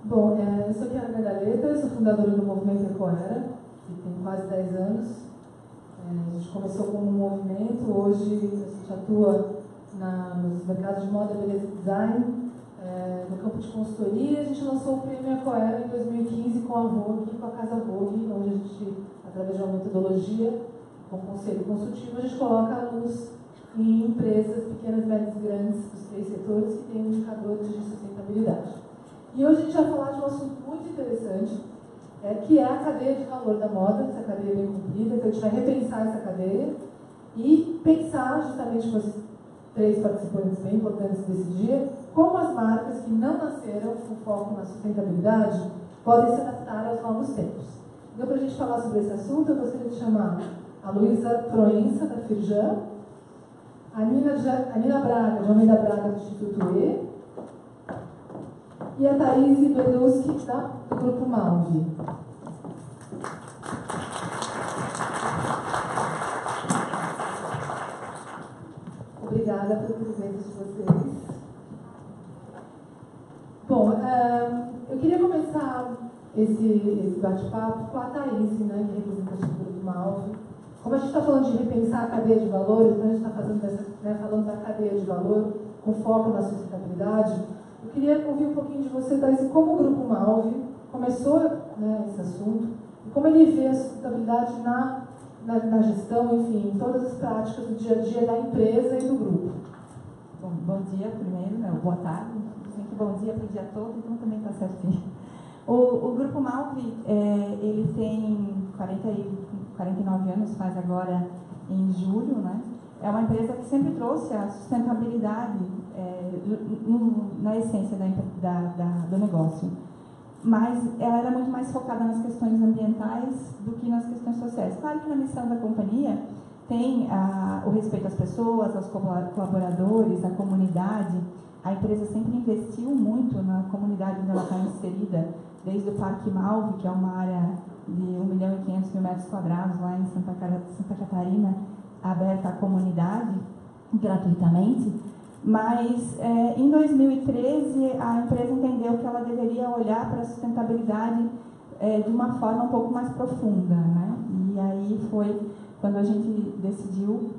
Bom, eu sou Kiara Medaleta, sou fundadora do Movimento Ecoera, que tem quase 10 anos. A gente começou como um movimento, hoje a gente atua nos mercados de moda, beleza e design, no campo de consultoria. A gente lançou o Prêmio Ecoera em 2015 com a Vogue, com a Casa Vogue, onde a gente, através de uma metodologia, com conselho consultivo, a gente coloca a luz em empresas pequenas, médias e grandes dos 3 setores que têm indicadores de sustentabilidade. E hoje a gente vai falar de um assunto muito interessante, que é a cadeia de valor da moda, essa cadeia bem comprida. Então a gente vai repensar essa cadeia e pensar justamente com esses 3 participantes bem importantes desse dia, como as marcas que não nasceram com foco na sustentabilidade podem se adaptar aos novos tempos. Então, para a gente falar sobre esse assunto, eu gostaria de chamar a Luísa Proença, da Firjan, a Nina Braga, de Almeida Braga, do Instituto E, e a Thaís Beluski, do Grupo Malve. Obrigada pela presença de vocês. Bom, eu queria começar esse bate-papo com a Thaís, que representa o Grupo Malve. Como a gente está falando de repensar a cadeia de valores, a gente está falando da cadeia de valor com foco na sustentabilidade. Eu queria ouvir um pouquinho de você, Thaís, como o Grupo Malve começou esse assunto e como ele vê a sustentabilidade na gestão, enfim, em todas as práticas do dia a dia da empresa e do grupo. Bom dia primeiro, boa tarde, sempre bom dia para o dia todo, então também está certinho. O Grupo Malve, ele tem 49 anos, faz agora em julho, né? É uma empresa que sempre trouxe a sustentabilidade na essência do negócio. Mas ela era muito mais focada nas questões ambientais do que nas questões sociais. Claro que na missão da companhia tem o respeito às pessoas, aos colaboradores, à comunidade. A empresa sempre investiu muito na comunidade onde ela está inserida, desde o Parque Malve, que é uma área de 1.500.000 metros quadrados lá em Santa Catarina, aberta à comunidade gratuitamente. Mas em 2013 a empresa entendeu que ela deveria olhar para a sustentabilidade de uma forma um pouco mais profunda, né? E aí foi quando a gente decidiu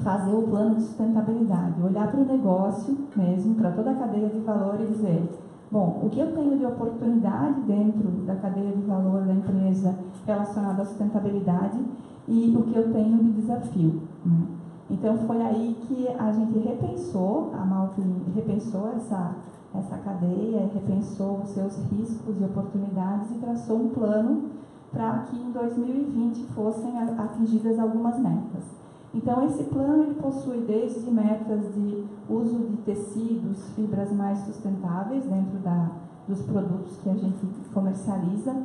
fazer o plano de sustentabilidade, olhar para o negócio mesmo, para toda a cadeia de valor e dizer, bom, o que eu tenho de oportunidade dentro da cadeia de valor da empresa relacionada à sustentabilidade e o que eu tenho de desafio, né? Então foi aí que a gente repensou, a Malve repensou essa cadeia, repensou os seus riscos e oportunidades e traçou um plano para que em 2020 fossem atingidas algumas metas. Então esse plano ele possui desde metas de uso de tecidos, fibras mais sustentáveis dentro dos produtos que a gente comercializa,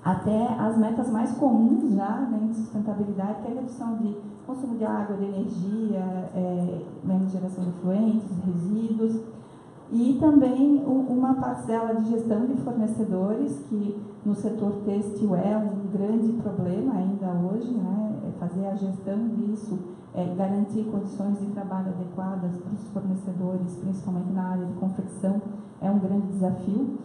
até as metas mais comuns já em sustentabilidade, que é a redução de consumo de água, de energia, menos geração de efluentes, resíduos, e também uma parcela de gestão de fornecedores, que no setor têxtil é um grande problema ainda hoje, né? Fazer a gestão disso, garantir condições de trabalho adequadas para os fornecedores, principalmente na área de confecção, é um grande desafio.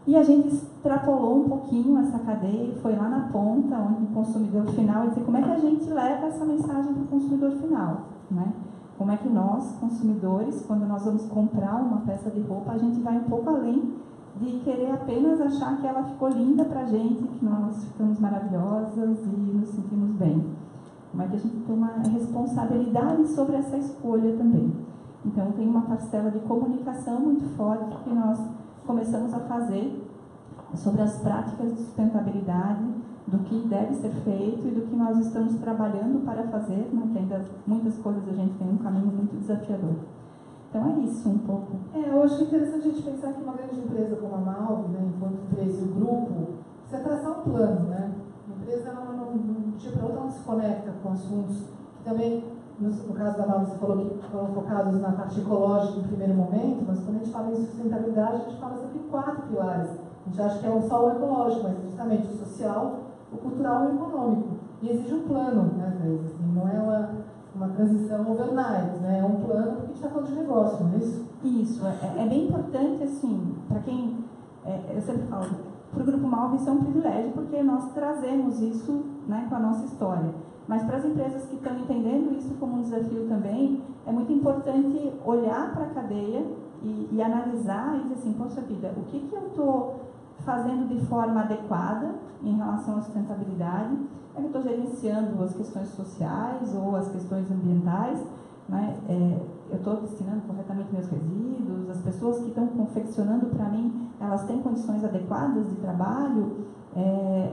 E a gente extrapolou um pouquinho essa cadeia e foi lá na ponta, onde o consumidor final, e disse como é que a gente leva essa mensagem para o consumidor final, né? Como é que nós, consumidores, quando nós vamos comprar uma peça de roupa, a gente vai um pouco além de querer apenas achar que ela ficou linda para a gente, que nós ficamos maravilhosas e nos sentimos bem. Como é que a gente tem uma responsabilidade sobre essa escolha também. Então, tem uma parcela de comunicação muito forte que nós começamos a fazer sobre as práticas de sustentabilidade, do que deve ser feito e do que nós estamos trabalhando para fazer, né? Que ainda muitas coisas a gente tem um caminho muito desafiador. Então é isso um pouco. Eu acho que é interessante a gente pensar que uma grande empresa como a Malve, enquanto empresa e o grupo, precisa traçar um plano, né? A empresa de um dia para outro não se conecta com assuntos que também, no caso da Malve, você falou que foram focados na parte ecológica no primeiro momento, mas quando a gente fala em sustentabilidade, a gente fala sempre em 4 pilares. A gente acha que é só o ecológico, mas justamente o social, o cultural e o econômico. E exige um plano, né, às vezes. Assim, não é uma transição overnight, né? É um plano porque a gente está falando de negócio, não é isso? Isso. É bem importante, assim, para quem eu sempre falo, para o Grupo Malvi isso é um privilégio, porque nós trazemos isso, né, com a nossa história. Mas para as empresas que estão entendendo isso como um desafio também, é muito importante olhar para a cadeia e analisar e dizer assim, poxa vida, o que eu estou fazendo de forma adequada em relação à sustentabilidade? É que eu estou gerenciando as questões sociais ou as questões ambientais, né? Eu estou destinando corretamente meus resíduos, as pessoas que estão confeccionando para mim, elas têm condições adequadas de trabalho,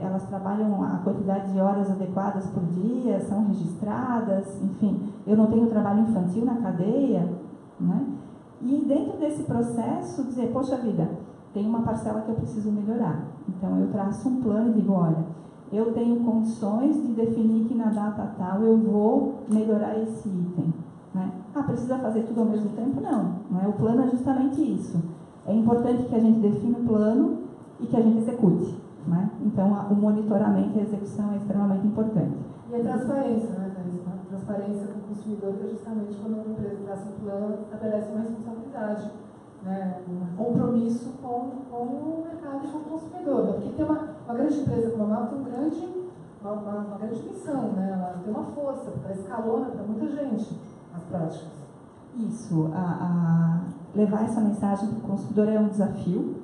elas trabalham a quantidade de horas adequadas por dia, são registradas, enfim, eu não tenho trabalho infantil na cadeia, né? E dentro desse processo, dizer, poxa vida, tem uma parcela que eu preciso melhorar. Então, eu traço um plano e digo, olha, eu tenho condições de definir que na data tal eu vou melhorar esse item. Né? Precisa fazer tudo ao mesmo tempo? Não é? O plano é justamente isso. É importante que a gente defina o plano e que a gente execute. Né? Então, o monitoramento e a execução é extremamente importante. E a transparência, né, Thais? A transparência com o consumidor, que é justamente quando uma empresa traça um plano, estabelece uma responsabilidade, né, um compromisso com o mercado e com o consumidor. Né? Porque tem uma grande empresa como a Malvi tem uma grande missão, né? Ela tem uma força, ela escalona para muita gente as práticas. Isso, levar essa mensagem para o consumidor é um desafio,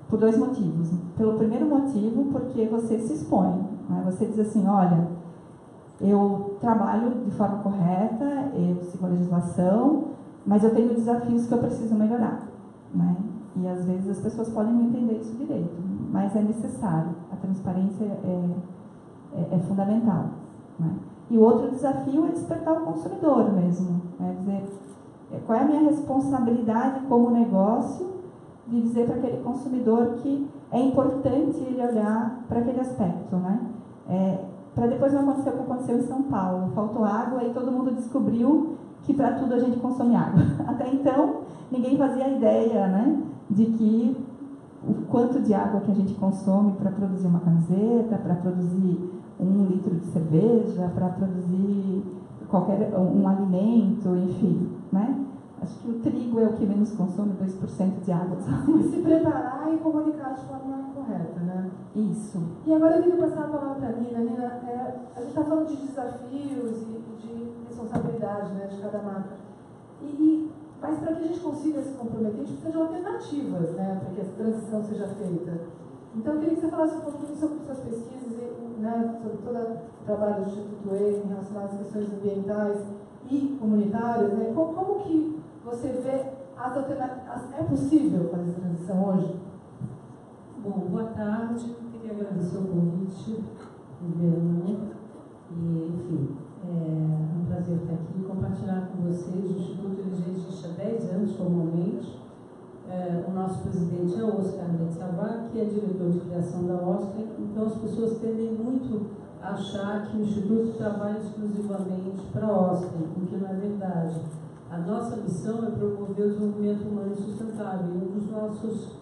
por 2 motivos. Pelo primeiro motivo, porque você se expõe, né? Você diz assim, olha, eu trabalho de forma correta, eu sigo a legislação, mas eu tenho desafios que eu preciso melhorar, né? E às vezes as pessoas podem não entender isso direito, mas é necessário, a transparência é fundamental, né? E o outro desafio é despertar o consumidor mesmo, né? Dizer, qual é a minha responsabilidade como negócio de dizer para aquele consumidor que é importante ele olhar para aquele aspecto, né? Para depois não acontecer o que aconteceu em São Paulo, faltou água e todo mundo descobriu que para tudo a gente consome água. Até então, ninguém fazia ideia, né, de que o quanto de água que a gente consome para produzir uma camiseta, para produzir 1 litro de cerveja, para produzir um alimento, enfim, né? Acho que o trigo é o que menos consome, 2% de água. Se preparar e comunicar de forma correta, né? Isso. E agora eu queria passar a palavra para a Nina. Nina, a gente está falando de desafios e de responsabilidade, né, de cada marca. Mas para que a gente consiga se comprometer, a gente precisa de alternativas, né, para que essa transição seja feita. Então, eu queria que você falasse um pouquinho sobre suas pesquisas, né, sobre todo o trabalho do Instituto EI em relação às questões ambientais e comunitárias, né? Como que você vê as alternativas? É possível fazer essa transição hoje? Bom, boa tarde. Queria agradecer o convite, Vernon. E, enfim, é um prazer estar aqui e compartilhar com vocês. O Instituto ele já existe há 10 anos formalmente. O nosso presidente é o Oscar Metzavar, que é diretor de criação da Oscar. Então, as pessoas tendem muito a achar que o Instituto trabalha exclusivamente para a Oscar, o que não é verdade. A nossa missão é promover o desenvolvimento humano e sustentável. E um dos nossos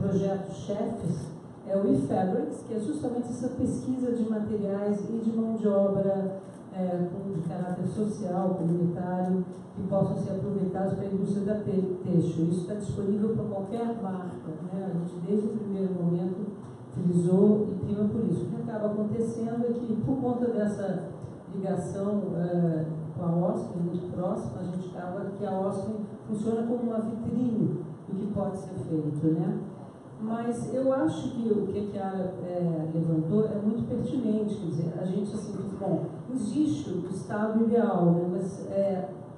projetos-chefes é o eFabrics, que é justamente essa pesquisa de materiais e de mão de obra de caráter social, comunitário, que possam ser aproveitados para a indústria da têxtil. Isso está disponível para qualquer marca, né? A gente, desde o primeiro momento, frisou e prima por isso. O que acaba acontecendo é que, por conta dessa ligação com a Oscar, muito próxima, a gente acaba que a Oscar funciona como uma vitrine do que pode ser feito, né? Mas eu acho que o que a Ara levantou é muito pertinente, quer dizer, a gente, assim, bom, existe o estado ideal, né? Mas,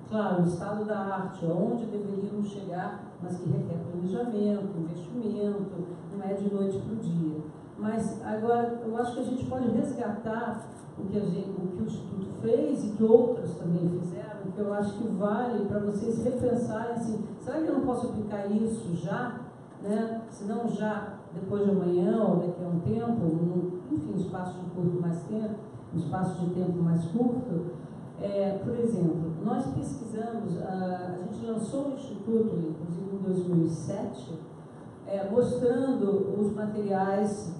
claro, o estado da arte, onde deveríamos chegar, mas que requer planejamento, investimento, não é de noite para o dia. Mas, agora, eu acho que a gente pode resgatar o que o Instituto fez e que outros também fizeram, que eu acho que vale para vocês repensarem assim, será que eu não posso aplicar isso já? Né? Se não já depois de amanhã ou daqui a um tempo, enfim, espaço de curto mais tempo, um espaço de tempo mais curto. Por exemplo, nós pesquisamos, a gente lançou o Instituto, inclusive em 2007, mostrando os materiais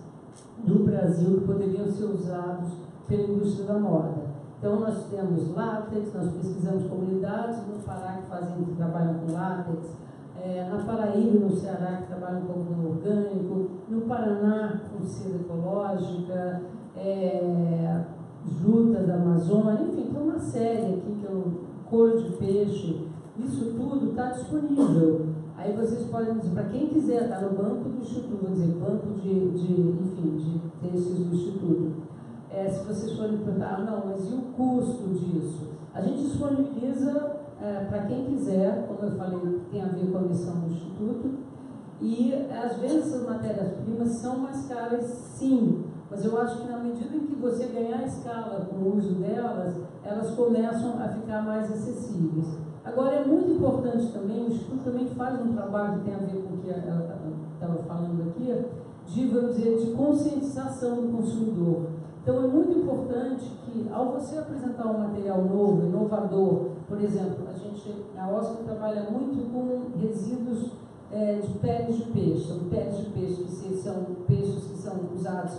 do Brasil que poderiam ser usados pela indústria da moda. Então, nós temos látex, nós pesquisamos comunidades no Pará que trabalham com látex, na Paraíba, no Ceará, que trabalha um pouco no orgânico, no Paraná, com seda ecológica, juta da Amazônia, enfim, tem uma série aqui que é o couro de peixe, isso tudo está disponível. Aí vocês podem dizer, para quem quiser, está no banco do Instituto, vou dizer, banco de textos do Instituto. Se vocês forem perguntar, não, mas e o custo disso? A gente disponibiliza para quem quiser, como eu falei, tem a ver com a missão do Instituto, e às vezes as matérias-primas são mais caras, sim, mas eu acho que na medida em que você ganhar escala com o uso delas, elas começam a ficar mais acessíveis. Agora, é muito importante também, o Instituto também faz um trabalho que tem a ver com o que ela estava falando aqui, de, vamos dizer, de conscientização do consumidor. Então, é muito importante que, ao você apresentar um material novo, inovador, por exemplo, a Oscar trabalha muito com resíduos de peles de peixe, são peles de peixe que são peixes que são usados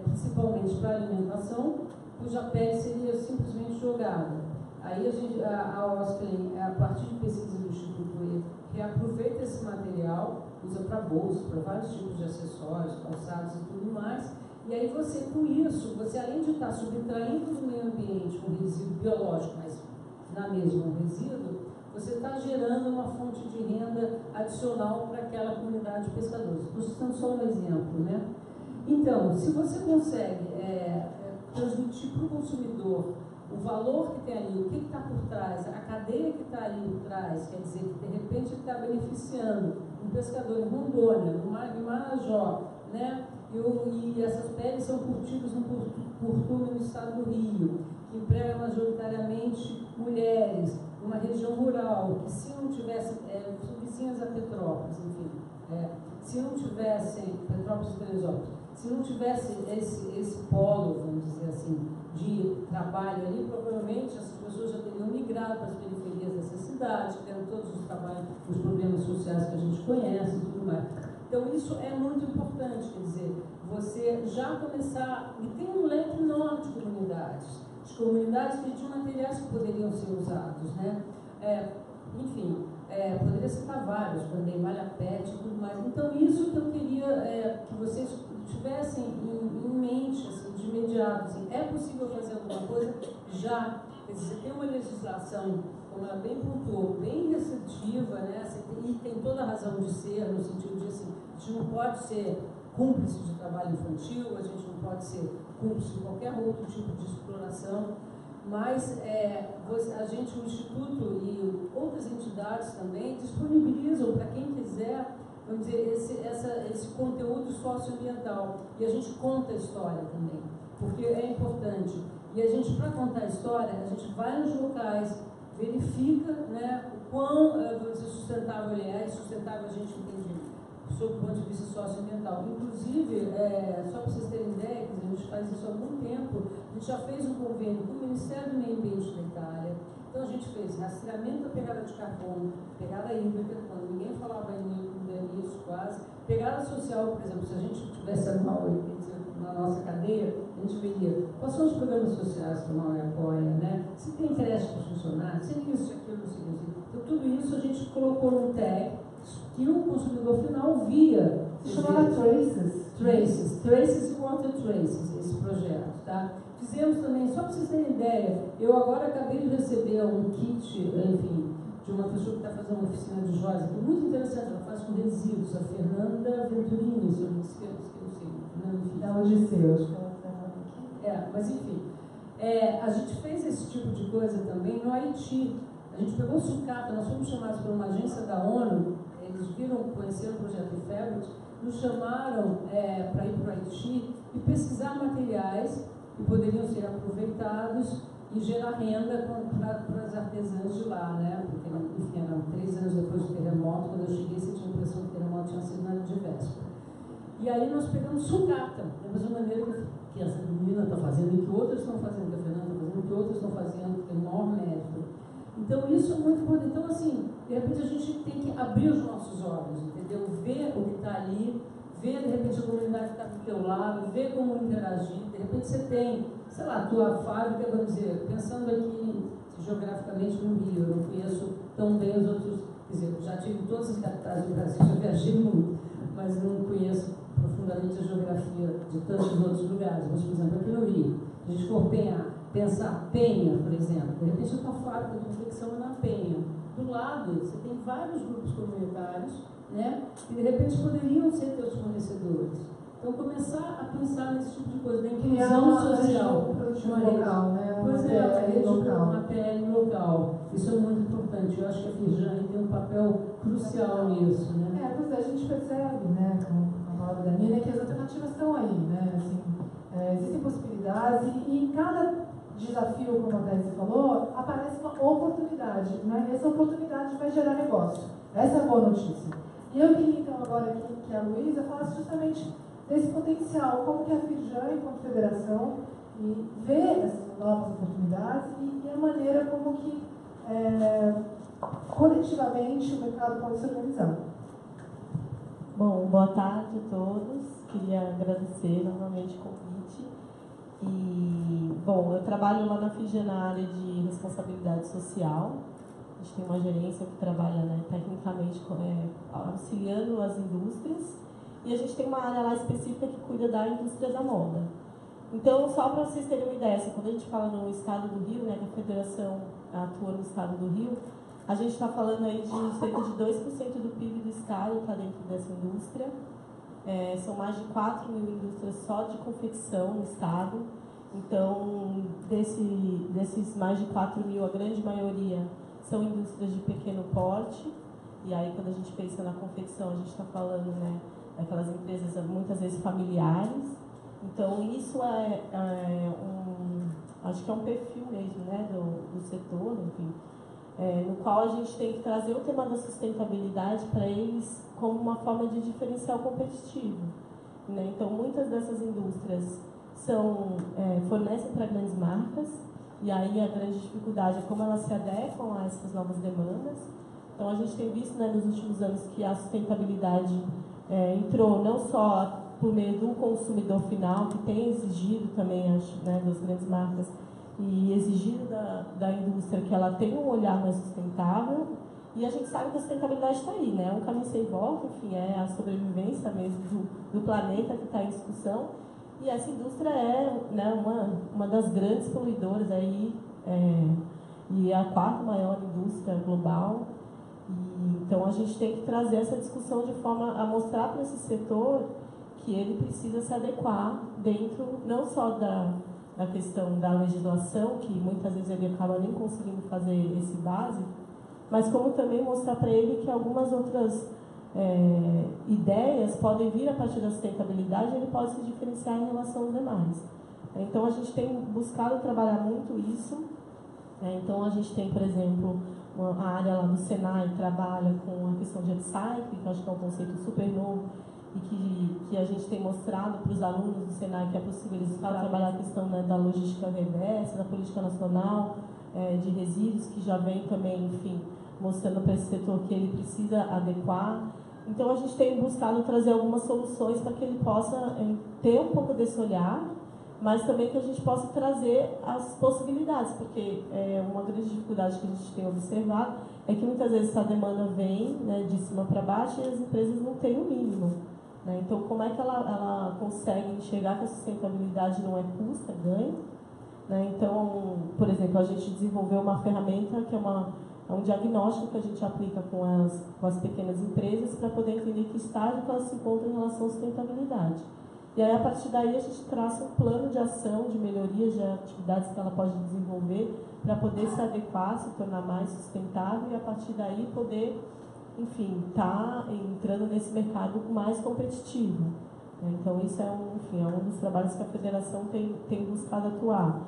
principalmente para alimentação, cuja pele seria simplesmente jogada. Aí a Oscar, a partir de pesquisa do Instituto, reaproveita esse material, usa para bolsas, para vários tipos de acessórios, calçados e tudo mais. E aí você, com isso, você além de estar subtraindo do meio ambiente um resíduo biológico, mas na mesma um resíduo, você está gerando uma fonte de renda adicional para aquela comunidade de pescadores. Estou citando só um exemplo, né? Então, se você consegue transmitir para o consumidor o valor que tem ali, o que está por trás, a cadeia que está ali por trás, quer dizer que de repente ele está beneficiando um pescador em Rondônia, em Marajó, né? E essas peles são curtidas no curtume no estado do Rio, que emprega majoritariamente mulheres, numa região rural, que se não tivesse, são vizinhas a Petrópolis, enfim, se não tivessem, Petrópolis e Teresópolis, se não tivesse esse polo, vamos dizer assim, de trabalho ali, provavelmente essas pessoas já teriam migrado para as periferias dessa cidade, tendo todos os problemas sociais que a gente conhece e tudo mais. Então, isso é muito importante, quer dizer, você já começar, e tem um leque enorme de comunidades que tinham materiais que poderiam ser usados, né? Enfim, poderia citar vários, também malha pet e tudo mais. Então, isso que eu queria que vocês tivessem em mente, assim, de imediato, assim, é possível fazer alguma coisa? Já. Quer dizer, você tem uma legislação, como ela bem pontuou, bem restritiva, né? E tem toda a razão de ser, no sentido de, assim, a gente não pode ser cúmplice de trabalho infantil, a gente não pode ser cúmplice de qualquer outro tipo de exploração, mas a gente, o Instituto e outras entidades também disponibilizam para quem quiser, vamos dizer, esse conteúdo socioambiental. E a gente conta a história também, porque é importante. E a gente, para contar a história, a gente vai nos locais, verifica, né, o quão sustentável ele é, e sustentável a gente entende sob o ponto de vista socioambiental. Inclusive, só para vocês terem ideia, a gente faz isso há algum tempo, a gente já fez um convênio com o Ministério do Meio Ambiente da Itália. Então, a gente fez rastreamento da pegada de carbono, pegada hídrica, quando ninguém falava nisso quase, pegada social, por exemplo, se a gente tivesse anual na nossa cadeia, a gente veria quais são os programas sociais que o Maui apoia, né? Se tem creche para os funcionários, se isso, aquilo, não sei o que. Então, tudo isso a gente colocou num tag que o consumidor final via. Se chamava Traces. Traces e Water Traces, esse projeto, tá? Fizemos também, só para vocês terem ideia, eu agora acabei de receber um kit, enfim, de uma pessoa que está fazendo uma oficina de joias aqui, muito interessante, ela faz com resíduos, a Fernanda Venturini, se eu não esqueci, da Odisseu, acho que ela está aqui. Mas enfim, a gente fez esse tipo de coisa também no Haiti. A gente pegou sucata, nós fomos chamados por uma agência da ONU, eles conheceram o projeto Febrit, nos chamaram para ir para o Haiti e pesquisar materiais que poderiam ser aproveitados e gerar renda para as artesãs de lá, né? Porque, enfim, eram 3 anos depois do terremoto, quando eu cheguei, você tinha a impressão que o terremoto tinha sido na de véspera. E aí nós pegamos sucata, da mesma maneira que essa menina está fazendo, e que outras estão fazendo, que a Fernanda está fazendo, que outras estão fazendo, que tem o maior mérito. Então, isso é muito importante. Então, assim, de repente a gente tem que abrir os nossos olhos, entendeu? Ver o que está ali, ver, de repente, a comunidade que está do teu lado, ver como interagir. De repente você tem, sei lá, a tua fábrica, vamos dizer, pensando aqui geograficamente no Rio, eu não conheço tão bem os outros Quer dizer, eu já tive todas as capitais do Brasil, já viajei muito, mas não conheço profundamente a geografia de tantos outros lugares. Mas, por exemplo, aqui no Rio, se a gente for pensar Penha, por exemplo, de repente a tua fábrica de confecção é na Penha. Do lado, você tem vários grupos comunitários, né, que de repente poderiam ser teus fornecedores. Então, começar a pensar nesse tipo de coisa, da inclusão social. Uma local, né? Pois é, a rede local. Uma PL local. Isso é muito importante. Eu acho que a Firjan tem um papel crucial nisso, né? Pois é, a gente percebe, né, com a palavra da Nina, que as alternativas estão aí, né? Assim, existem possibilidades e em cada desafio, como a Thais falou, aparece uma oportunidade, né? E essa oportunidade vai gerar negócio. Essa é a boa notícia. E eu queria, então, agora que a Luísa falasse justamente desse potencial, como que a Firjan, enquanto federação, vê essas novas oportunidades e a maneira como que coletivamente o mercado pode se organizar. Bom, boa tarde a todos. Queria agradecer novamente o convite. E, bom, eu trabalho lá na Firjan na área de responsabilidade social. A gente tem uma gerência que trabalha, né, tecnicamente auxiliando as indústrias. E a gente tem uma área lá específica que cuida da indústria da moda. Então, só para vocês terem uma ideia, assim, quando a gente fala no estado do Rio, né, que a federação atua no estado do Rio, a gente está falando aí de cerca de 2% do PIB do estado está dentro dessa indústria. São mais de 4 mil indústrias só de confecção no estado. Então, desses mais de 4 mil, a grande maioria são indústrias de pequeno porte. E aí, quando a gente pensa na confecção, a gente está falando, né, daquelas empresas muitas vezes familiares. Então, isso acho que é um perfil mesmo, né, do setor, enfim, no qual a gente tem que trazer o tema da sustentabilidade para eles como uma forma de diferencial competitivo, né? Então, muitas dessas indústrias fornecem para grandes marcas, e aí a grande dificuldade é como elas se adequam a essas novas demandas. Então, a gente tem visto, né, nos últimos anos que a sustentabilidade entrou não só por meio do consumidor final, que tem exigido também, né, das grandes marcas, e exigido da indústria que ela tenha um olhar mais sustentável, e a gente sabe que a sustentabilidade está aí, né? É um caminho sem volta, enfim, é a sobrevivência mesmo do planeta que está em discussão, e essa indústria é, né, uma das grandes poluidoras aí, e é a quarta maior indústria global. Então a gente tem que trazer essa discussão de forma a mostrar para esse setor que ele precisa se adequar dentro não só da questão da legislação, que muitas vezes ele acaba nem conseguindo fazer esse básico, mas como também mostrar para ele que algumas outras ideias podem vir a partir da sustentabilidade e ele pode se diferenciar em relação aos demais. Então a gente tem buscado trabalhar muito isso. Então a gente tem, por exemplo, a área lá do Senai trabalha com a questão de upcycling, que eu acho que é um conceito super novo, e que a gente tem mostrado para os alunos do Senai que é possível eles trabalhar a questão, né, da logística reversa, da política nacional de resíduos, que já vem também, enfim, mostrando para esse setor que ele precisa adequar. Então, a gente tem buscado trazer algumas soluções para que ele possa ter um pouco desse olhar, mas também que a gente possa trazer as possibilidades, porque uma grande dificuldade que a gente tem observado é que muitas vezes essa demanda vem, né, de cima para baixo e as empresas não têm o mínimo. Né? Então, como é que ela consegue enxergar que a sustentabilidade não é custo, é ganho? Né? Então, por exemplo, a gente desenvolveu uma ferramenta que é um diagnóstico que a gente aplica com as pequenas empresas para poder entender que estágio que elas se encontram em relação à sustentabilidade. E aí, a partir daí, a gente traça um plano de ação, de melhorias de atividades que ela pode desenvolver para poder se adequar, se tornar mais sustentável e, a partir daí, poder, enfim, estar entrando nesse mercado mais competitivo. Então, isso é um dos trabalhos que a federação tem buscado atuar.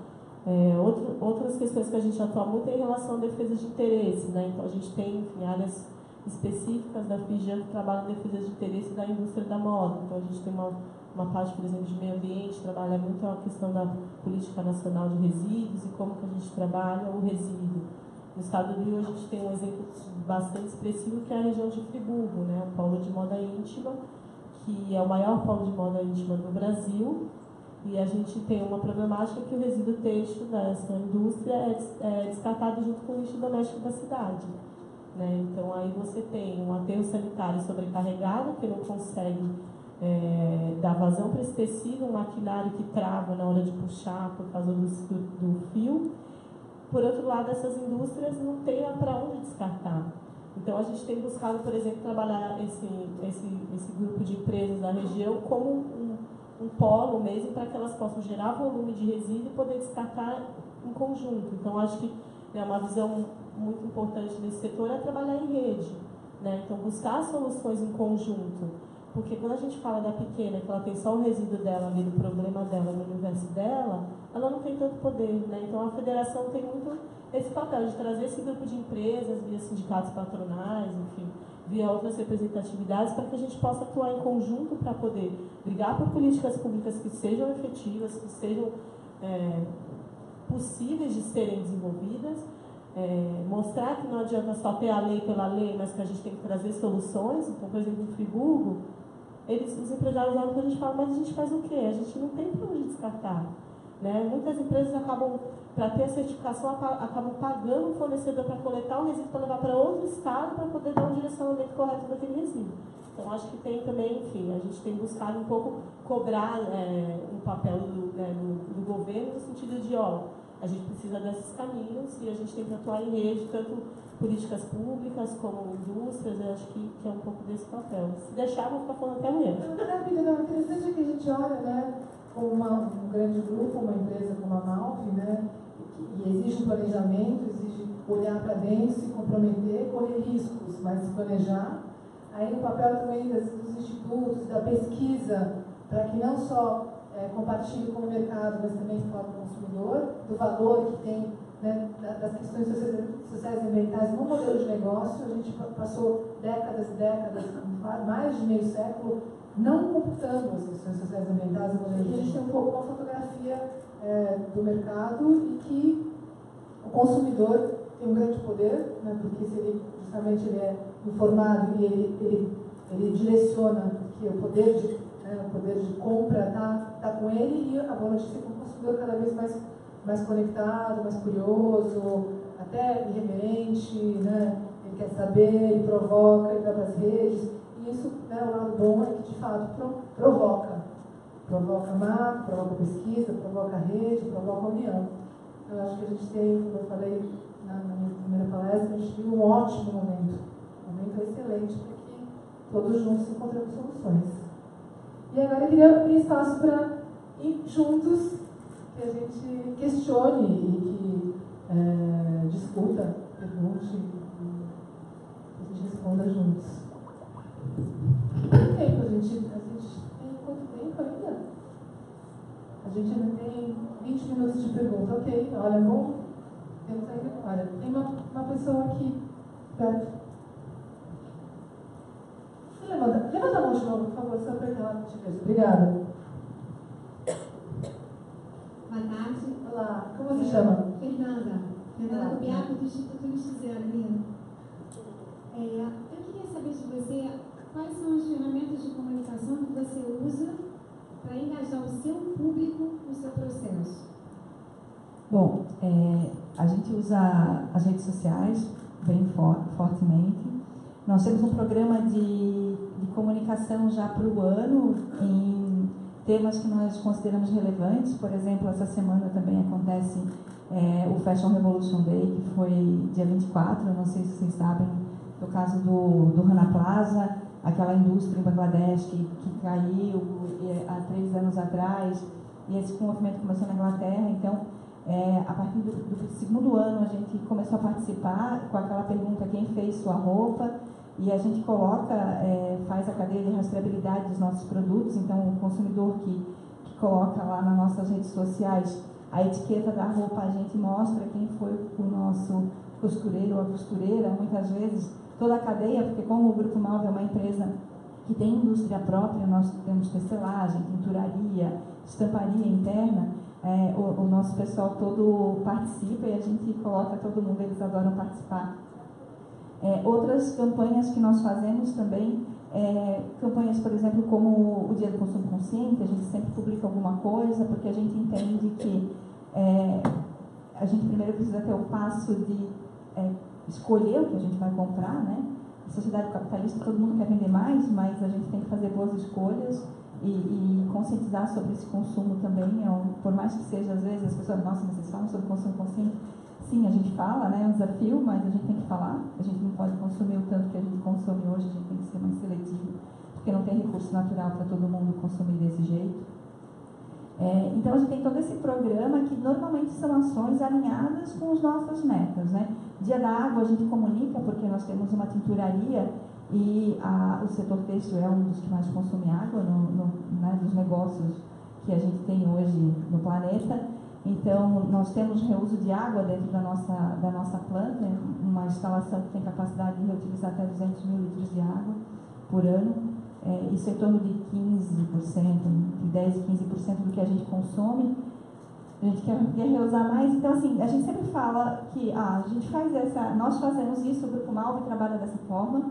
Outras questões que a gente atua muito é em relação à defesa de interesse. Né? Então, a gente tem, enfim, áreas específicas da Firjan que trabalham em defesa de interesse da indústria da moda. Então, a gente tem uma parte, por exemplo, de meio ambiente, trabalha muito a questão da política nacional de resíduos e como que a gente trabalha o resíduo. No estado do Rio, a gente tem um exemplo bastante expressivo, que é a região de Friburgo, né? Um polo de moda íntima, que é o maior polo de moda íntima do Brasil, e a gente tem uma problemática que o resíduo têxtil dessa indústria é descartado junto com o lixo doméstico da cidade. né? Então, aí você tem um aterro sanitário sobrecarregado, que não consegue dar vazão para esse tecido, um maquinário que trava na hora de puxar por causa do fio. Por outro lado, essas indústrias não têm para onde descartar. Então, a gente tem buscado, por exemplo, trabalhar esse grupo de empresas da região como um polo mesmo, para que elas possam gerar volume de resíduo e poder descartar em conjunto. Então, acho que uma visão muito importante desse setor é trabalhar em rede, né? Então, buscar soluções em conjunto. Porque quando a gente fala da pequena, que ela tem só o resíduo dela ali, do problema dela, no universo dela, ela não tem tanto poder, né? Então, a federação tem muito esse papel de trazer esse grupo de empresas, via sindicatos patronais, enfim, via outras representatividades, para que a gente possa atuar em conjunto para poder brigar por políticas públicas que sejam efetivas, que sejam possíveis de serem desenvolvidas, mostrar que não adianta só ter a lei pela lei, mas que a gente tem que trazer soluções. Então, por exemplo, em Friburgo, os empresários olham para a gente e falam, mas a gente faz o quê? A gente não tem para onde descartar, né? Muitas empresas acabam, para ter a certificação, acabam pagando o fornecedor para coletar o resíduo para levar para outro estado para poder dar um direcionamento correto daquele resíduo. Então, acho que tem também, enfim, a gente tem buscado um pouco cobrar um papel do governo no sentido de, a gente precisa desses caminhos e a gente tem que atuar em rede, tanto políticas públicas como indústrias. Eu acho que é um pouco desse papel. Se deixar, vou ficar falando até amanhã. O interessante é que a gente olha, né, como um grande grupo, uma empresa como a Malve, né, e exige um planejamento, exige olhar para dentro, se comprometer, correr riscos, mas se planejar. Aí o papel também dos institutos, da pesquisa, para que não só compartilhe com o mercado, mas também com o consumidor, do valor que tem, né, das questões sociais e ambientais no modelo de negócio. A gente passou décadas e décadas, mais de meio século, não computando as questões sociais e ambientais no modelo de negócio. A gente tem um pouco uma fotografia do mercado e que o consumidor tem um grande poder, né, porque se ele justamente ele é informado e ele direciona, porque o poder de compra está com ele, e a boa notícia é que o consumidor cada vez mais conectado, mais curioso, até irreverente, né? Ele quer saber, ele provoca, ele vai para as redes, e isso, né, o lado bom é que de fato provoca marca, provoca pesquisa, provoca rede, provoca união. Eu acho que a gente tem, como eu falei na minha primeira palestra, a gente viu um ótimo momento excelente para que todos juntos encontremos soluções. E agora eu queria abrir espaço para ir juntos, que a gente questione e que discuta, pergunte e a gente responda juntos. Quanto tempo a gente tem? Quanto tempo ainda? A gente ainda tem 20 minutos de pergunta. Ok, olha, bom. Temos ainda. Olha, tem uma pessoa aqui perto. Levanta a mão de novo, por favor, só para que ela te veja. Obrigada. Boa tarde. Olá, como você chama? Fernanda Cubiaco, do Instituto Luciano. Eu queria saber de você quais são as ferramentas de comunicação que você usa para engajar o seu público no seu processo. Bom, a gente usa as redes sociais bem fortemente. Nós temos um programa de comunicação já para o ano em temas que nós consideramos relevantes. Por exemplo, essa semana também acontece o Fashion Revolution Day, que foi dia 24, eu não sei se vocês sabem, no caso do Rana Plaza, aquela indústria em Bangladesh que caiu há 3 anos atrás, e esse movimento começou na Inglaterra. Então, a partir do segundo ano, a gente começou a participar com aquela pergunta: quem fez sua roupa? E a gente coloca, faz a cadeia de rastreabilidade dos nossos produtos. Então, o consumidor que coloca lá nas nossas redes sociais a etiqueta da roupa, a gente mostra quem foi o nosso costureiro ou a costureira. Muitas vezes, toda a cadeia, porque como o Grupo Malve é uma empresa que tem indústria própria, nós temos tecelagem, tinturaria, estamparia interna, o nosso pessoal todo participa e a gente coloca todo mundo, eles adoram participar. Outras campanhas que nós fazemos também, campanhas, por exemplo, como o Dia do Consumo Consciente, a gente sempre publica alguma coisa, porque a gente entende que a gente primeiro precisa ter o passo de escolher o que a gente vai comprar, né? A sociedade capitalista, todo mundo quer vender mais, mas a gente tem que fazer boas escolhas e conscientizar sobre esse consumo também. Por mais que seja, às vezes, as pessoas, nossa, vocês falam sobre consumo consciente? Sim, a gente fala, né? É um desafio, mas a gente tem que falar. A gente não pode consumir o tanto que a gente consome hoje, a gente tem que ser mais seletivo, porque não tem recurso natural para todo mundo consumir desse jeito. Então, a gente tem todo esse programa que normalmente são ações alinhadas com as nossas metas, né? Dia da Água a gente comunica porque nós temos uma tinturaria e o setor têxtil é um dos que mais consome água né, dos negócios que a gente tem hoje no planeta. Então, nós temos reuso de água dentro da nossa planta, uma instalação que tem capacidade de reutilizar até 200 mil litros de água por ano. Isso é em torno de 15%, de 10% e 15% do que a gente consome. A gente quer reusar mais. Então, assim, a gente sempre fala que a gente faz nós fazemos isso, o Grupo Malve trabalha dessa forma,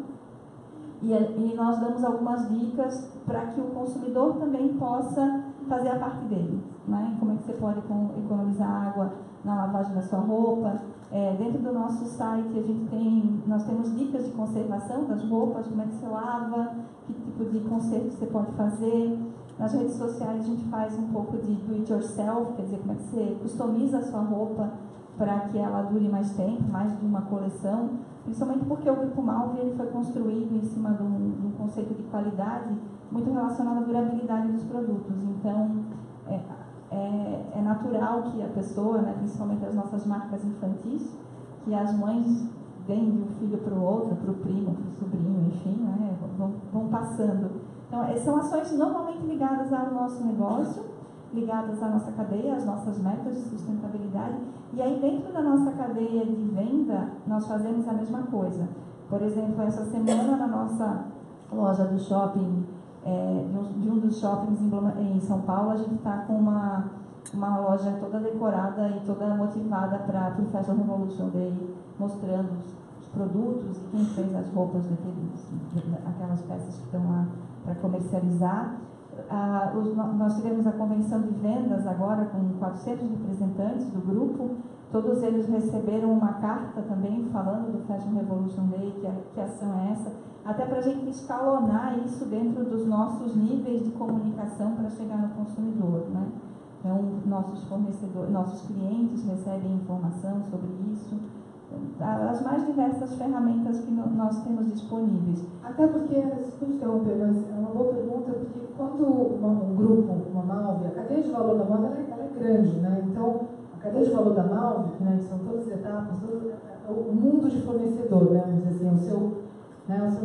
e nós damos algumas dicas para que o consumidor também possa fazer a parte dele, né? Como é que você pode economizar água na lavagem da sua roupa. Dentro do nosso site nós temos dicas de conservação das roupas, como é que você lava, que tipo de conserto você pode fazer. Nas redes sociais a gente faz um pouco de do it yourself, quer dizer, como é que você customiza a sua roupa para que ela dure mais tempo, mais de uma coleção, principalmente porque o Grupo Malve ele foi construído em cima de um conceito de qualidade muito relacionado à durabilidade dos produtos. Então, é natural que a pessoa, né, principalmente as nossas marcas infantis, que as mães deem de um filho para o outro, para o primo, para o sobrinho, enfim, né, vão passando. Então, são ações normalmente ligadas ao nosso negócio, ligadas à nossa cadeia, às nossas metas de sustentabilidade. E aí, dentro da nossa cadeia de venda, nós fazemos a mesma coisa. Por exemplo, essa semana, na nossa loja do shopping, de um dos shoppings em São Paulo, a gente está com uma loja toda decorada e toda motivada para o Fashion Revolution Day, mostrando os produtos e quem fez as roupas aquelas peças que estão lá para comercializar. Nós tivemos a convenção de vendas agora com 400 representantes do grupo. Todos eles receberam uma carta também falando do Fashion Revolution Day, que ação é essa, até para a gente escalonar isso dentro dos nossos níveis de comunicação para chegar no consumidor, né? Então, nossos clientes recebem informação sobre isso, as mais diversas ferramentas que nós temos disponíveis. Até porque, desculpa interromper, mas é uma boa pergunta, porque quando um grupo, uma Malve, a cadeia de valor da moda ela é grande, né? Então, a cadeia de valor da Malve, né, que são todas as etapas, o mundo de fornecedor, né, vamos dizer assim, o seu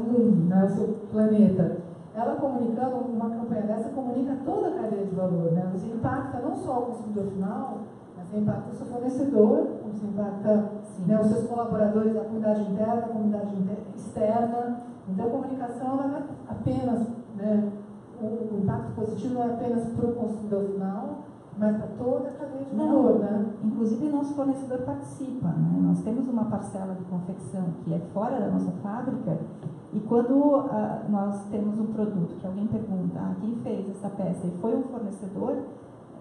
mundo, né, o seu planeta. Ela comunicando, uma campanha dessa comunica toda a cadeia de valor, né? Você impacta não só o consumidor final, mas você impacta o seu fornecedor, você impacta, né, os seus colaboradores, a comunidade interna, a comunidade externa. Então a comunicação ela não é apenas, né, o impacto positivo não é apenas para o consumidor final, mas para toda a cadeia de valor, né? Inclusive, nosso fornecedor participa, né? Nós temos uma parcela de confecção que é fora da nossa fábrica, e quando nós temos um produto que alguém pergunta, quem fez essa peça, e foi um fornecedor,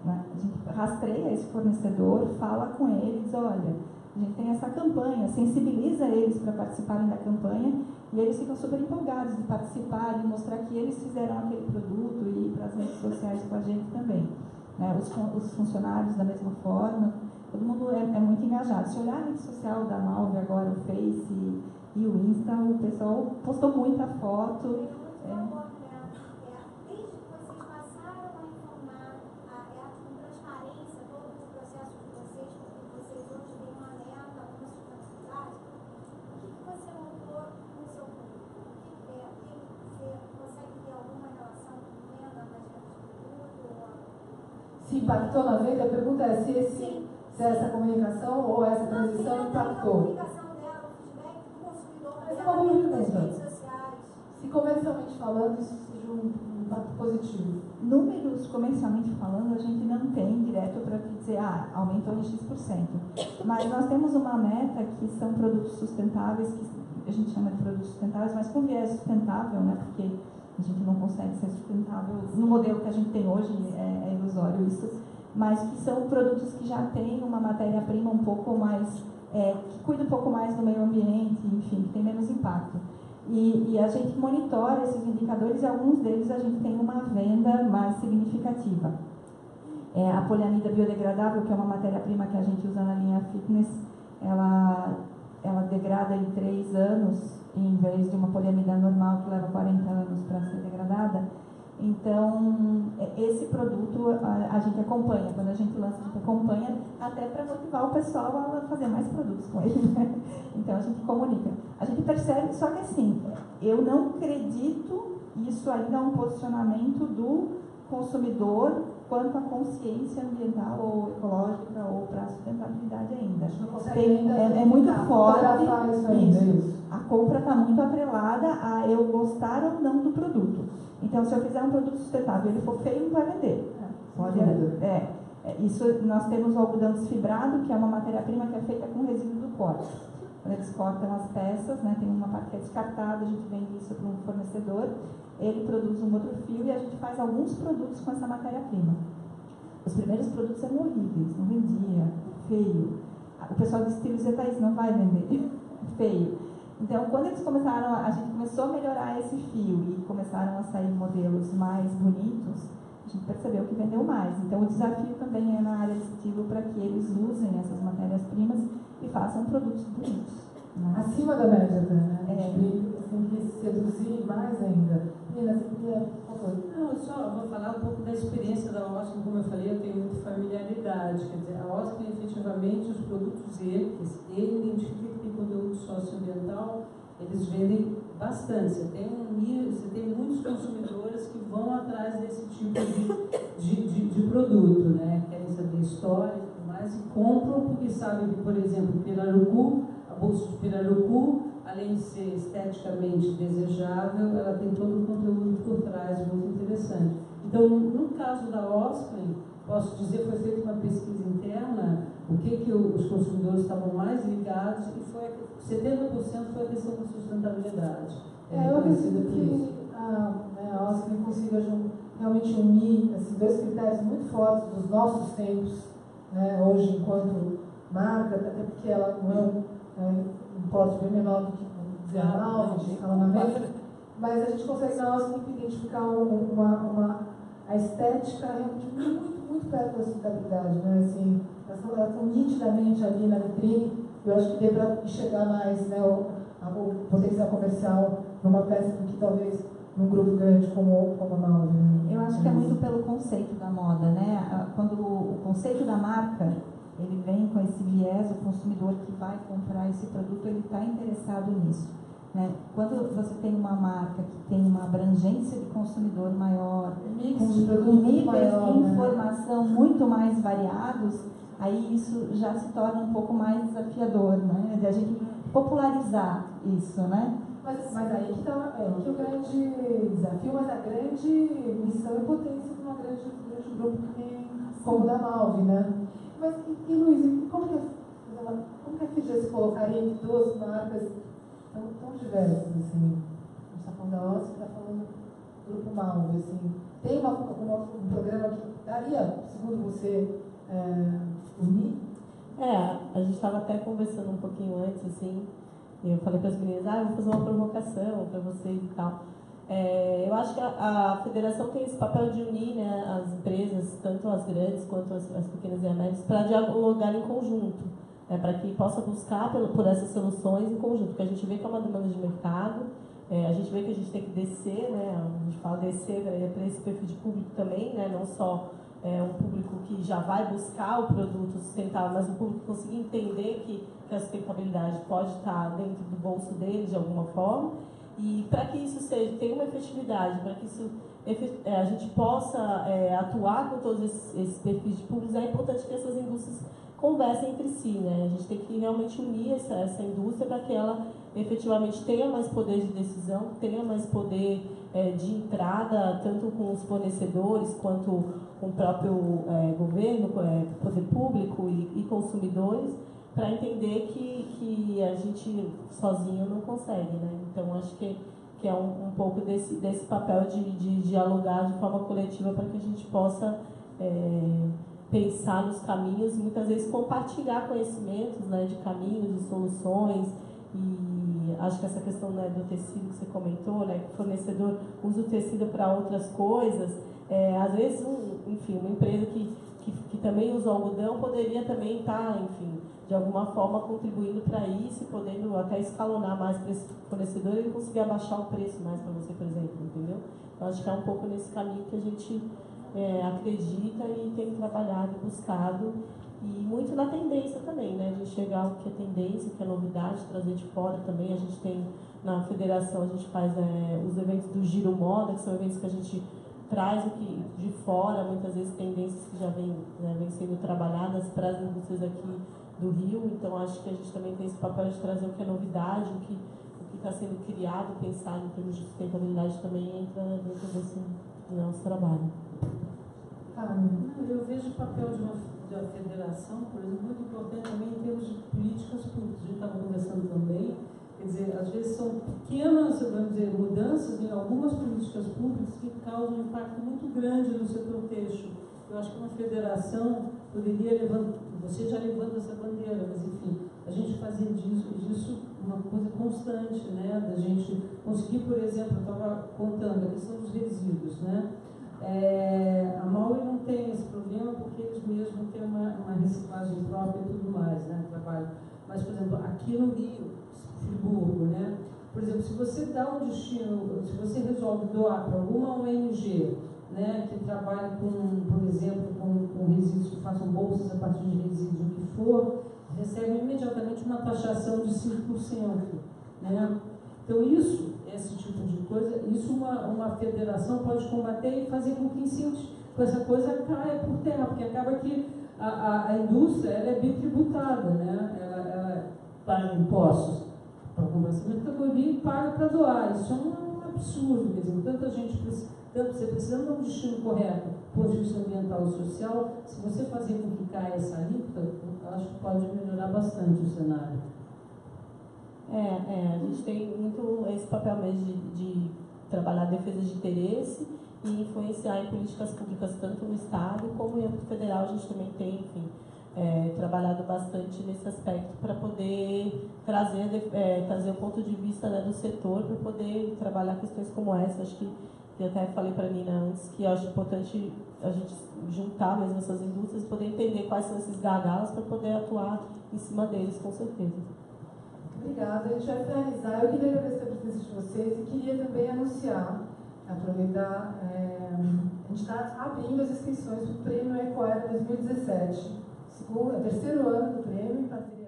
né? A gente rastreia esse fornecedor, fala com ele, diz, olha, a gente tem essa campanha, sensibiliza eles para participarem da campanha, e eles ficam super empolgados de participar, de mostrar que eles fizeram aquele produto e ir para as redes sociais com a gente também. Os funcionários da mesma forma, todo mundo é muito engajado. Se olhar a rede social da Malve agora, o Face e o Insta, o pessoal postou muita foto. Desde que vocês passaram a informar com transparência todo o processo de vocês, porque vocês hoje têm uma meta, uma sustentabilidade, o que você notou no seu público? Você consegue ter alguma relação com venda das redes de produto? Se impactou na venda, a pergunta é se essa comunicação ou essa transição impactou. A comunicação dela, o feedback do consumidor, Essa é uma boa das pergunta. redes sociais. Se comercialmente falando, isso seja um impacto positivo. Números comercialmente falando, a gente não tem direto para dizer, aumentou em X%. Mas nós temos uma meta que são produtos sustentáveis, que a gente chama de produtos sustentáveis, mas com viés sustentável, né? Porque a gente não consegue ser sustentável no modelo que a gente tem hoje, é ilusório isso, mas que são produtos que já têm uma matéria-prima um pouco mais que cuida um pouco mais do meio ambiente, enfim, que tem menos impacto. E a gente monitora esses indicadores e alguns deles a gente tem uma venda mais significativa. A poliamida biodegradável, que é uma matéria-prima que a gente usa na linha fitness, ela degrada em 3 anos, em vez de uma poliamida normal que leva 40 anos para ser degradada. Então, esse produto a gente acompanha. Quando a gente lança, a gente acompanha até para motivar o pessoal a fazer mais produtos com ele, né? Então, a gente comunica. A gente percebe, só que assim, eu não acredito isso ainda é um posicionamento do consumidor quanto à consciência ambiental ou ecológica ou para a sustentabilidade ainda. É muito forte isso. A compra está muito atrelada a eu gostar ou não do produto. Então, se eu fizer um produto sustentável e ele for feio, não vai vender. Isso, nós temos o algodão desfibrado, que é uma matéria-prima que é feita com resíduo do corte. Quando eles cortam as peças, né, tem uma parte que é descartada, a gente vende isso para um fornecedor, ele produz um outro fio e a gente faz alguns produtos com essa matéria-prima. Os primeiros produtos eram horríveis, não vendia, feio. O pessoal disse, Thaís, não vai vender, feio. Então, quando eles começaram, a gente começou a melhorar esse fio e começaram a sair modelos mais bonitos, a gente percebeu que vendeu mais. Então, o desafio também é na área de estilo para que eles usem essas matérias-primas e façam produtos bonitos. Né? Acima da média até, né? A gente tem que seduzir mais ainda. Nina, você queria, por favor? Não, eu só vou falar um pouco da experiência da Oscar. Como eu falei, eu tenho muita familiaridade. Quer dizer, a Oscar, efetivamente, os produtos ele identifica que tem conteúdo socioambiental, eles vendem bastante. Você tem muitos consumidores que vão atrás desse tipo de produto, né? Querem saber história e tudo mais, e compram porque sabem que, por exemplo, a bolsa de pirarucu, além de ser esteticamente desejável, ela tem todo um conteúdo por trás muito interessante. Então, no caso da Oscar, posso dizer que foi feita uma pesquisa interna, o que os consumidores estavam mais ligados, e 70% foi a questão da sustentabilidade. Eu acredito que a Oscar consiga realmente unir assim, 2 critérios muito fortes dos nossos tempos, né, hoje enquanto marca, até porque ela não é um porte bem menor do que a Malve, mas a gente consegue na Oscar identificar a estética realmente muito perto da sustentabilidade, né? Assim, elas estão nitidamente ali na vitrine. Eu acho que dê para enxergar mais, né, o potencial comercial numa peça do que talvez num grupo grande como a Malve. Né? Eu acho que é muito pelo conceito da moda, né? Quando o conceito da marca ele vem com esse viés, o consumidor que vai comprar esse produto ele está interessado nisso. Né? Quando você tem uma marca que tem uma abrangência de consumidor maior, com níveis de informação muito mais variados, aí isso já se torna um pouco mais desafiador, né? De a gente popularizar isso, né? Mas aí que está o grande desafio, mas a grande missão e potência de um grande grupo como o da Malve, né? Mas, e Luiz, como que a FG se colocaria entre 2 marcas tão diversas, assim? A gente está falando da Oscar, está falando do Grupo Malve, assim. Tem um programa que daria, segundo você, unir? A gente estava até conversando um pouquinho antes, assim, e eu falei para as meninas, eu vou fazer uma provocação para vocês e tal. Eu acho que a federação tem esse papel de unir, né, as empresas, tanto as grandes quanto as pequenas e as médias, para dialogar em conjunto, para que possa buscar por essas soluções em conjunto, porque a gente vê que é uma demanda de mercado, a gente vê que a gente tem que descer, né, a gente fala descer para esse perfil de público também, né, não só um público que já vai buscar o produto sustentável, mas um público que consiga entender que a sustentabilidade pode estar dentro do bolso dele de alguma forma. E para que isso tenha uma efetividade, para que isso, a gente possa atuar com todos esses perfis de públicos, é importante que essas indústrias conversem entre si, né? A gente tem que realmente unir essa indústria para que ela efetivamente tenha mais poder de decisão, tenha mais poder de entrada, tanto com os fornecedores quanto com o próprio governo, poder público e consumidores, para entender que a gente sozinho não consegue, né? Então, acho que é um pouco desse papel de dialogar de forma coletiva para que a gente possa pensar nos caminhos e muitas vezes compartilhar conhecimentos, né, de caminhos, de soluções. E acho que essa questão, né, do tecido que você comentou, né, que o fornecedor usa o tecido para outras coisas, às vezes, enfim, uma empresa que também usa o algodão poderia também estar, enfim, de alguma forma contribuindo para isso e podendo até escalonar mais para esse fornecedor e conseguir abaixar o preço mais para você, por exemplo, entendeu? Então, acho que é um pouco nesse caminho que a gente acredita e tem trabalhado e buscado, e muito na tendência também, né, de enxergar o que é tendência, o que é novidade, trazer de fora também. A gente tem, na federação, a gente faz os eventos do Giro Moda, que são eventos que a gente traz o que de fora, muitas vezes tendências que já vêm sendo trabalhadas para as indústrias aqui do Rio. Então, acho que a gente também tem esse papel de trazer o que é novidade, o que está sendo criado, pensado em termos de sustentabilidade também entra dentro desse nosso trabalho. Eu vejo o papel de uma federação, por exemplo, muito importante também em termos de políticas públicas. A gente estava conversando também, quer dizer, às vezes são pequenas, vamos dizer, mudanças em algumas políticas públicas que causam um impacto muito grande no setor têxtil. Eu acho que uma federação poderia levantar, você já levando essa bandeira, mas enfim, a gente fazer disso uma coisa constante, né? Da gente conseguir, por exemplo, eu estava contando a questão dos resíduos, né? A Maui não tem esse problema porque eles mesmos têm uma reciclagem própria e tudo mais, né? Trabalho. Mas, por exemplo, aqui no Rio, Friburgo, né? Por exemplo, se você dá um destino, se você resolve doar para alguma ONG, né, que trabalhe com, por exemplo, com resíduos, que façam bolsas a partir de resíduos, o que for, recebe imediatamente uma taxação de 5%. Né? Então, esse tipo de coisa, isso uma federação pode combater e fazer com que essa coisa caia por terra, porque acaba que a indústria ela é bitributada, né? Ela paga impostos para comprar essa mercadoria e paga para doar. Isso é um absurdo, quer dizer, tanta gente você precisando de um destino correto, do ponto de vista ambiental e social, se você fazer com que caia essa alíquota, acho que pode melhorar bastante o cenário. A gente tem muito esse papel mesmo de trabalhar a defesa de interesse e influenciar em políticas públicas, tanto no Estado como em âmbito federal. A gente também tem, enfim, trabalhado bastante nesse aspecto para poder trazer o ponto de vista, né, do setor, para poder trabalhar questões como essa. Acho que eu até falei para a Nina antes que eu acho importante a gente juntar mesmo essas indústrias e poder entender quais são esses gargalos para poder atuar em cima deles, com certeza. Obrigada. A gente vai finalizar. Eu queria agradecer a presença de vocês e queria também anunciar, aproveitar, a gente está abrindo as inscrições para o Prêmio Ecoera 2017. É o terceiro ano do prêmio, em parceria